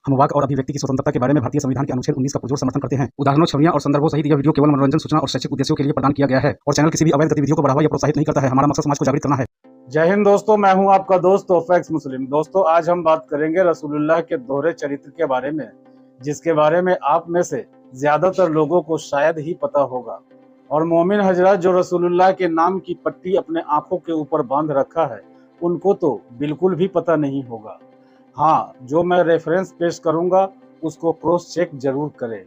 हम वाक और अभिव्यक्ति की स्वतंत्रता के बारे में भारतीय संविधान के अनुच्छेद 19 का पुरजोर समर्थन करते हैं। उदाहरणों, छवियां और संदर्भों सहित यह वीडियो केवल मनोरंजन, सूचना और शैक्षिक उद्देश्यों के लिए प्रदान किया गया है और चैनल किसी भी अवैध गतिविधियों को बढ़ावा या प्रोत्साहित नहीं करता है। हमारा मकसद समाज को जागृत करना है। जय हिंद दोस्तों, मैं हूं आपका दोस्त तौफैक्स मुस्लिम। दोस्तों, आज हम बात करेंगे रसूलुल्लाह के दोहरे चरित्र के बारे में, जिसके बारे में आप में से ज्यादातर लोगों को शायद ही पता होगा। और मोमिन हजरत जो रसूलुल्लाह के नाम की पट्टी अपने आंखों के ऊपर बांध रखा है, उनको तो बिल्कुल भी पता नहीं होगा। हाँ, जो मैं रेफरेंस पेश करूंगा उसको क्रॉस चेक जरूर करें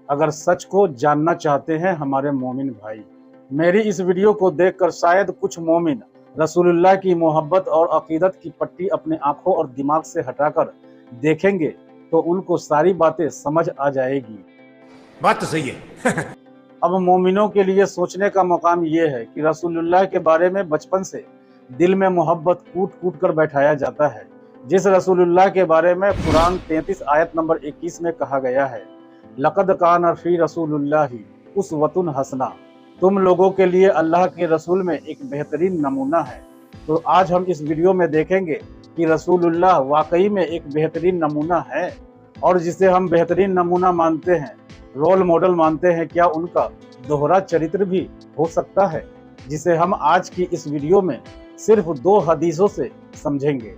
अगर सच को जानना चाहते हैं हमारे मोमिन भाई। मेरी इस वीडियो को देखकर शायद कुछ मोमिन रसूलुल्लाह की मोहब्बत और अकीदत की पट्टी अपने आंखों और दिमाग से हटाकर देखेंगे तो उनको सारी बातें समझ आ जाएगी। बात तो सही है। अब मोमिनों के लिए सोचने का मकाम ये है कि रसूलुल्लाह के बारे में बचपन से दिल में मोहब्बत कूट कूट कर बैठाया जाता है। जिस रसूलुल्लाह के बारे में कुरान 33 आयत नंबर 21 में कहा गया है, लक़द कान फी रसूलुल्लाहि उस्वतुन हसना, तुम लोगों के लिए अल्लाह के रसूल में एक बेहतरीन नमूना है। तो आज हम इस वीडियो में देखेंगे कि रसूलुल्लाह वाकई में एक बेहतरीन नमूना है, और जिसे हम बेहतरीन नमूना मानते हैं, रोल मॉडल मानते हैं, क्या उनका दोहरा चरित्र भी हो सकता है, जिसे हम आज की इस वीडियो में सिर्फ 2 हदीसों से समझेंगे।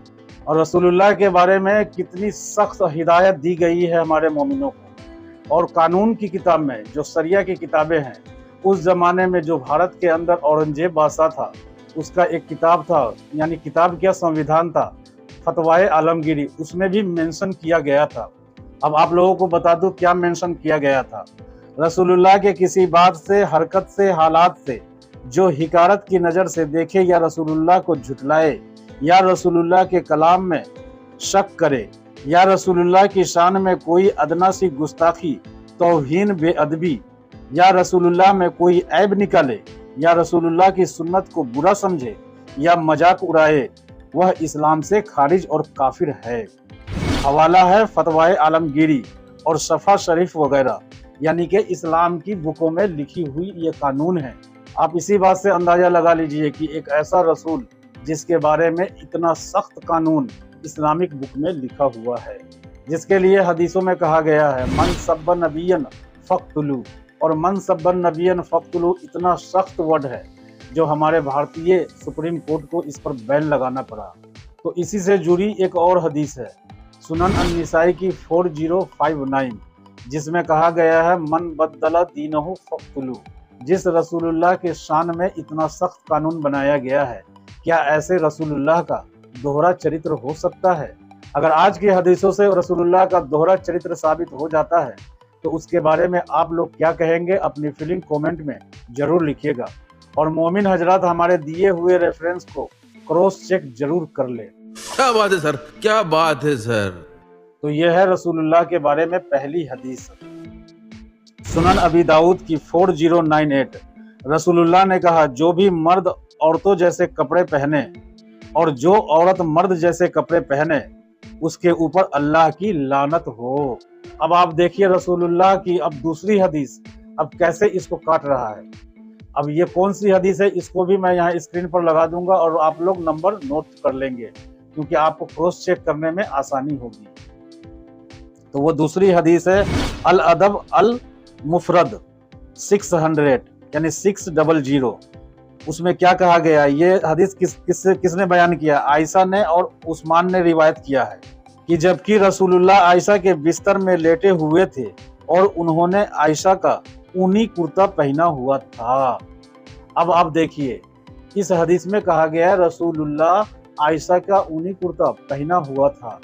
और रसूलुल्लाह के बारे में कितनी सख्त हिदायत दी गई है हमारे मोमिनों को। और कानून की किताब में, जो शरिया की किताबें हैं, उस जमाने में जो भारत के अंदर औरंगजेब बादशाह था, उसका एक किताब था, यानी किताब क्या, संविधान था, फतवाए आलमगीरी, उसमें भी मेंशन किया गया था। अब आप लोगों को बता दूं क्या मेंशन किया गया था। रसूलुल्लाह के किसी बात से, हरकत से, हालात से जो हिकारत की नज़र से देखे या रसूलुल्लाह को झुटलाए या रसूलुल्लाह के कलाम में शक करे या रसूलुल्लाह की शान में कोई अदना सी गुस्ताखी, तौहीन, बेअदबी या रसूलुल्लाह में कोई ऐब निकाले या रसूलुल्लाह की सुन्नत को बुरा समझे या मजाक उड़ाए, वह इस्लाम से खारिज और काफिर है। हवाला है फतवाए आलमगीरी और शफा शरीफ वगैरह, यानी कि इस्लाम की बुकों में लिखी हुई ये कानून है। आप इसी बात से अंदाजा लगा लीजिए कि एक ऐसा रसूल जिसके बारे में इतना सख्त कानून इस्लामिक बुक में लिखा हुआ है, जिसके लिए हदीसों में कहा गया है मन सब्ब नबियन फक्तुलू, और मन सब्ब नबियन फक्तुलू इतना सख्त वर्ड है जो हमारे भारतीय सुप्रीम कोर्ट को इस पर बैन लगाना पड़ा। तो इसी से जुड़ी एक और हदीस है, सुनन अन-निसाई की 4059, जिसमें कहा गया है मन बद्दला दीनहु फक्तुलू। जिस रसूलुल्लाह के शान में इतना सख्त कानून बनाया गया है, क्या ऐसे रसूलुल्लाह का दोहरा चरित्र हो सकता है? अगर आज की हदीसों से रसूलुल्लाह का दोहरा चरित्र साबित हो जाता है तो उसके बारे में आप लोग क्या कहेंगे, अपनी फीलिंग कमेंट में जरूर लिखिएगा। और मोमिन हजरात, हमारे दिए हुए रेफरेंस को क्रॉस चेक जरूर कर ले। क्या बात है सर, क्या बात है सर। तो यह है रसूलुल्लाह के बारे में पहली हदीस, सुनन अबी दाऊद की 4098। रसूलुल्लाह ने कहा, जो भी मर्द औरतों जैसे कपड़े पहने और जो औरत मर्द जैसे कपड़े पहने, उसके ऊपर अल्लाह की लानत हो। अब आप देखिए रसूलुल्लाह की अब दूसरी हदीस, अब कैसे इसको काट रहा है। अब ये कौन सी हदीस है, इसको भी मैं यहाँ स्क्रीन पर लगा दूंगा और आप लोग नंबर नोट कर लेंगे, क्योंकि आपको क्रॉस चेक करने में आसानी होगी। तो वो दूसरी हदीस है अल अदब अल मुफरद 600, यानी 600। उसमें क्या कहा गया, ये हदीस किसने बयान किया? आयशा ने और उस्मान ने रिवायत किया है कि जबकि रसूलुल्लाह आयशा के बिस्तर में लेटे हुए थे और उन्होंने आयशा का ऊनी कुर्ता पहना हुआ था। अब आप देखिए, इस हदीस में कहा गया है रसूलुल्लाह आयशा का ऊनी कुर्ता पहना हुआ था।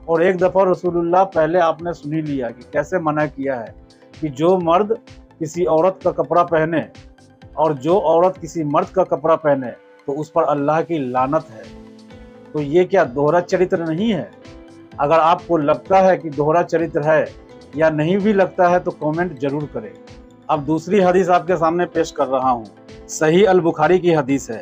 और एक दफा रसूलुल्लाह, पहले आपने सुन ही लिया कि कैसे मना किया है कि जो मर्द किसी औरत का कपड़ा पहने और जो औरत किसी मर्द का कपड़ा पहने तो उस पर अल्लाह की लानत है। तो ये क्या दोहरा चरित्र नहीं है? अगर आपको लगता है कि दोहरा चरित्र है या नहीं भी लगता है तो कमेंट जरूर करें। अब दूसरी हदीस आपके सामने पेश कर रहा हूँ, सही अल बुखारी की हदीस है।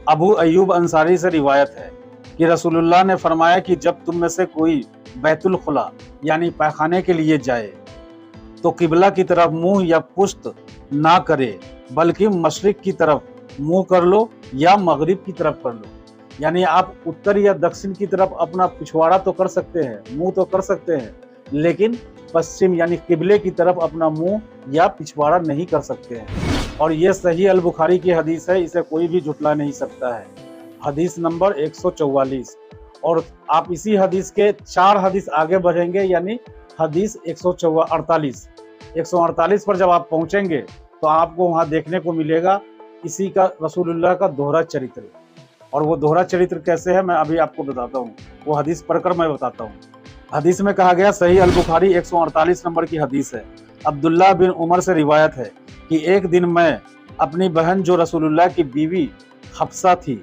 अबू अय्यूब अंसारी से रिवायत है कि रसूलुल्लाह ने फरमाया कि जब तुम में से कोई बैतुल खुला यानी पैखाने के लिए जाए तो किबला की तरफ मुंह या पुश्त ना करे, बल्कि मशरिक की तरफ मुंह कर लो या मगरिब की तरफ कर लो। यानी आप उत्तर या दक्षिण की तरफ अपना पिछवाड़ा तो कर सकते हैं, मुंह तो कर सकते हैं, लेकिन पश्चिम यानी किबले की तरफ अपना मुंह या पिछवाड़ा नहीं कर सकते हैं। और ये सही अल बुखारी की हदीस है, इसे कोई भी झुटला नहीं सकता है। हदीस नंबर 144। और आप इसी हदीस के 4 हदीस आगे बढ़ेंगे, यानी हदीस 148। 148 पर जब आप पहुंचेंगे तो आपको वहां देखने को मिलेगा इसी का रसूलुल्लाह का दोहरा चरित्र। और वो दोहरा चरित्र कैसे है मैं अभी आपको बताता हूँ, वो हदीस पढ़कर मैं बताता हूँ। हदीस में कहा गया, सही अल बुखारी 148 नंबर की हदीस है। अब्दुल्लाह बिन उमर से रिवायत है कि एक दिन मैं अपनी बहन जो रसूलुल्लाह की बीवी हफ्सा थी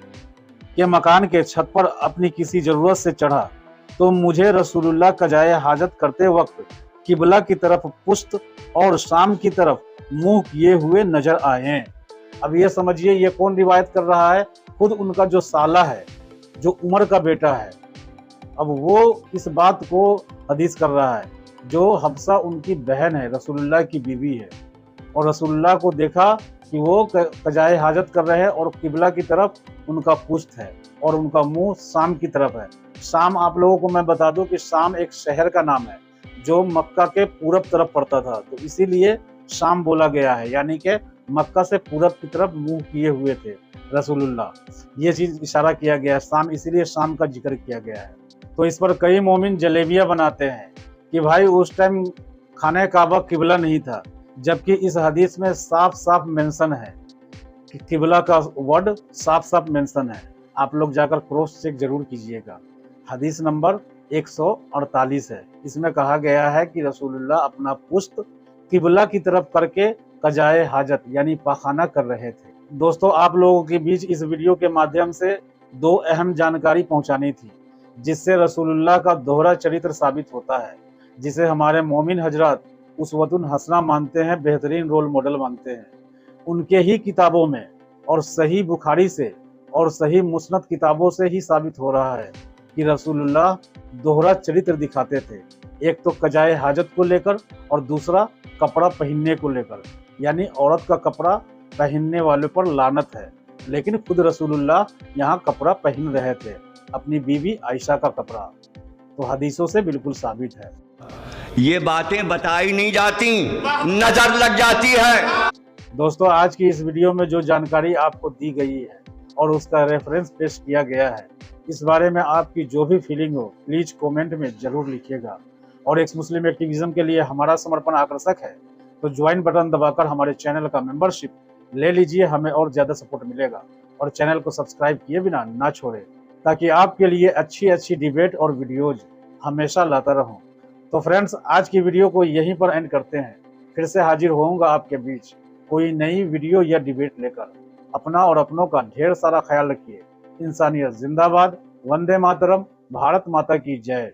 के मकान के छत पर अपनी किसी जरूरत से चढ़ा तो मुझे रसूलुल्लाह कजाए हाजत करते वक्त किबला की तरफ पुश्त और शाम की तरफ मुंह किए हुए नजर आए। अब ये समझिए ये कौन रिवायत कर रहा है, खुद उनका जो साला है, जो उमर का बेटा है। अब वो इस बात को हदीस कर रहा है, जो हफ्सा उनकी बहन है, रसूलुल्लाह की बीवी है, और रसूलुल्लाह को देखा कि वो कजाए हाजत कर रहे हैं और किबला की तरफ उनका पुश्त है और उनका मुंह शाम की तरफ है। शाम आप लोगों को मैं बता दूं कि शाम एक शहर का नाम है जो मक्का के पूरब तरफ पड़ता था, तो इसीलिए शाम बोला गया है, यानी कि मक्का से पूरब की तरफ मुंह किए हुए थे रसूलुल्लाह। ये चीज इशारा किया गया है शाम, इसीलिए शाम का जिक्र किया गया है। तो इस पर कई मोमिन जलेबियां बनाते हैं कि भाई उस टाइम खाने काबा किबला नहीं था, जबकि इस हदीस में साफ साफ मेंशन है कि किबला का वर्ड साफ साफ मेंशन है। आप लोग जाकर क्रॉस चेक जरूर कीजिएगा। हदीस नंबर 148 है। इसमें कहा गया है कि रसूलुल्लाह अपना पुश्त किबला की तरफ करके कजाए हाजत यानी पाखाना कर रहे थे। दोस्तों, आप लोगों के बीच इस वीडियो के माध्यम से 2 अहम जानकारी पहुंचानी थी, जिससे रसूलुल्लाह का दोहरा चरित्र साबित होता है, जिसे हमारे मोमिन हजरात उसवतुन हसना मानते हैं, बेहतरीन रोल मॉडल मानते हैं। उनके ही किताबों में और सही बुखारी से और सही मुस्नद किताबों से ही साबित हो रहा है कि रसूलुल्लाह दोहरा चरित्र दिखाते थे, एक तो कजाए हाजत को लेकर और दूसरा कपड़ा पहनने को लेकर, यानी औरत का कपड़ा पहनने वाले पर लानत है, लेकिन खुद रसूलुल्लाह यहाँ कपड़ा पहन रहे थे, अपनी बीवी आयशा का कपड़ा। तो हदीसों से बिल्कुल साबित है। ये बातें बताई नहीं जाती, नजर लग जाती है। दोस्तों, आज की इस वीडियो में जो जानकारी आपको दी गई है और उसका रेफरेंस पेश किया गया है, इस बारे में आपकी जो भी फीलिंग हो प्लीज कमेंट में जरूर लिखिएगा। और एक्स मुस्लिम एक्टिविज्म के लिए हमारा समर्पण आकर्षक है, तो ज्वाइन बटन दबाकर हमारे चैनल का मेंबरशिप ले लीजिए, हमें और ज्यादा सपोर्ट मिलेगा। और चैनल को सब्सक्राइब किए बिना ना छोड़े, ताकि आपके लिए अच्छी अच्छी डिबेट और वीडियोज हमेशा लाता रहूं। तो फ्रेंड्स, आज की वीडियो को यहीं पर एंड करते हैं। फिर से हाजिर होऊंगा आपके बीच कोई नई वीडियो या डिबेट लेकर। अपना और अपनों का ढेर सारा ख्याल रखिए। इंसानियत जिंदाबाद। वंदे मातरम। भारत माता की जय।